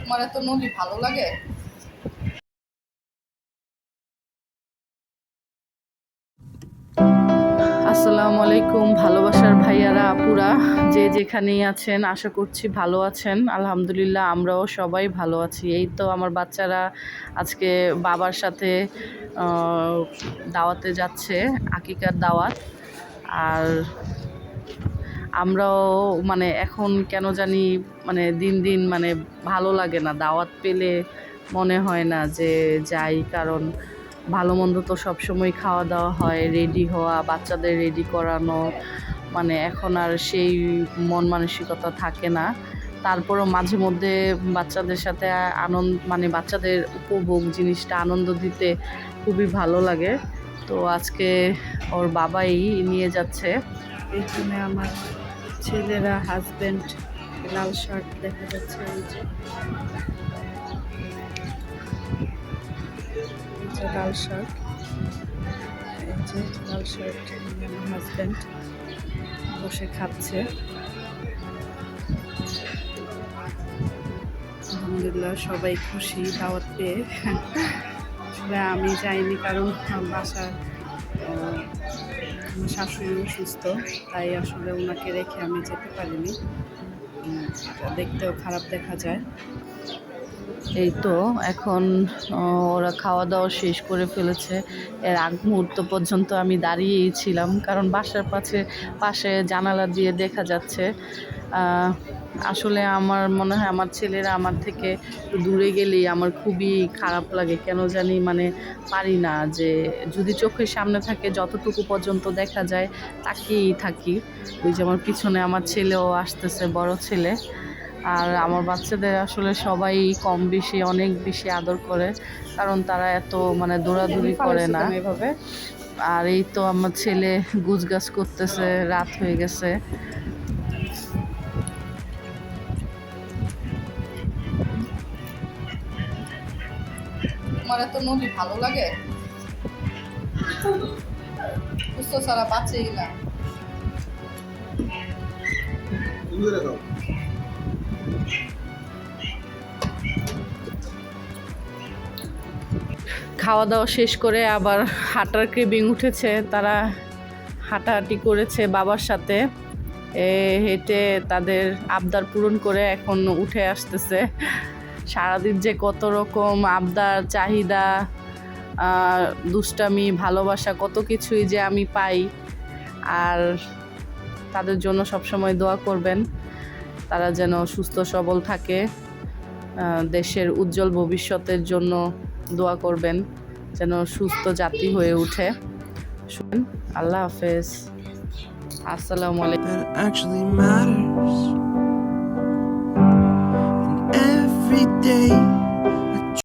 তোমার এত নদী ভালো লাগে? আসসালামু আলাইকুম ভালোবাসার ভাইয়ারা আপুরা, যে যেখানেই আছেন আশা করছি ভালো আছেন। আলহামদুলিল্লাহ আমরাও সবাই ভালো আছি। এই তো আমার বাচ্চারা আজকে বাবার সাথে দাওয়াতে যাচ্ছে, আকিকার দাওয়াত। আর আমরাও মানে এখন কেন জানি মানে দিন দিন মানে ভালো লাগে না, দাওয়াত পেলে মনে হয় না যে যাই, কারণ ভালো মন্দ তো সবসময় খাওয়া দাওয়া হয়, রেডি হওয়া, বাচ্চাদের রেডি করানো, মানে এখন আর সেই মন মানসিকতা থাকে না। তারপরও মাঝে মধ্যে বাচ্চাদের সাথে আনন্দ মানে বাচ্চাদের উপভোগ জিনিসটা আনন্দ দিতে খুবই ভালো লাগে। তো আজকে ওর বাবাই নিয়ে যাচ্ছে। এইখানে আমার ছেলেরা, হাজব্যান্ড, লাল শার্ট দেখা যাচ্ছে, এই যে লাল শার্ট, এই যে লাল শার্ট, আমার হাজব্যান্ড বসে খাচ্ছে। আলহামদুলিল্লাহ সবাই খুশি দাওয়াত পেয়ে। আসলে আমি যাইনি কারণ বাসার আমার শাশুড়ি অসুস্থ, তাই আসলে ওনাকে রেখে আমি যেতে পারিনি। দেখতেও খারাপ দেখা যায়। এই তো এখন ওরা খাওয়া দাওয়া শেষ করে ফেলেছে। এর আগ মুহূর্ত পর্যন্ত আমি দাঁড়িয়েই ছিলাম, কারণ বাসার পাশে জানালা দিয়ে দেখা যাচ্ছে। আসলে আমার মনে হয় আমার ছেলেরা আমার থেকে দূরে গেলেই আমার খুবই খারাপ লাগে, কেন জানি মানে পারি না, যে যদি চোখের সামনে থাকে যতটুকু পর্যন্ত দেখা যায় তাকিয়েই থাকি। ওই যে আমার পিছনে আমার ছেলেও আসতেছে, বড় ছেলে। আর আমার বাচ্চাদের আসলে সবাই কম বেশি অনেক বেশি আদর করে, কারণ তারা এত মানে দৌড়াদৌড়ি করে না এভাবে। আর এই তো আমার ছেলে গুছগাছ করতেছে, রাত হয়ে গেছে। তোমার এত নদী ভালো লাগে? সুস্থ ছাড়া বাঁচেই না। খাওয়া দাওয়া শেষ করে আবার হাঁটার ক্রেভিং উঠেছে, তারা হাঁটাহাঁটি করেছে বাবার সাথে, হেঁটে তাদের আবদার পূরণ করে এখন উঠে আসতেছে। সারাদিন যে কত রকম আবদার, চাহিদা, দুষ্টামি, ভালোবাসা, কত কিছুই যে আমি পাই। আর তাদের জন্য সবসময় দোয়া করবেন, তারা যেন সুস্থ সবল থাকে। দেশের উজ্জ্বল ভবিষ্যতের জন্য দোয়া করবেন, যেন সুস্থ জাতি হয়ে ওঠে। আল্লাহ হাফেজ, আসসালামু আলাইকুম।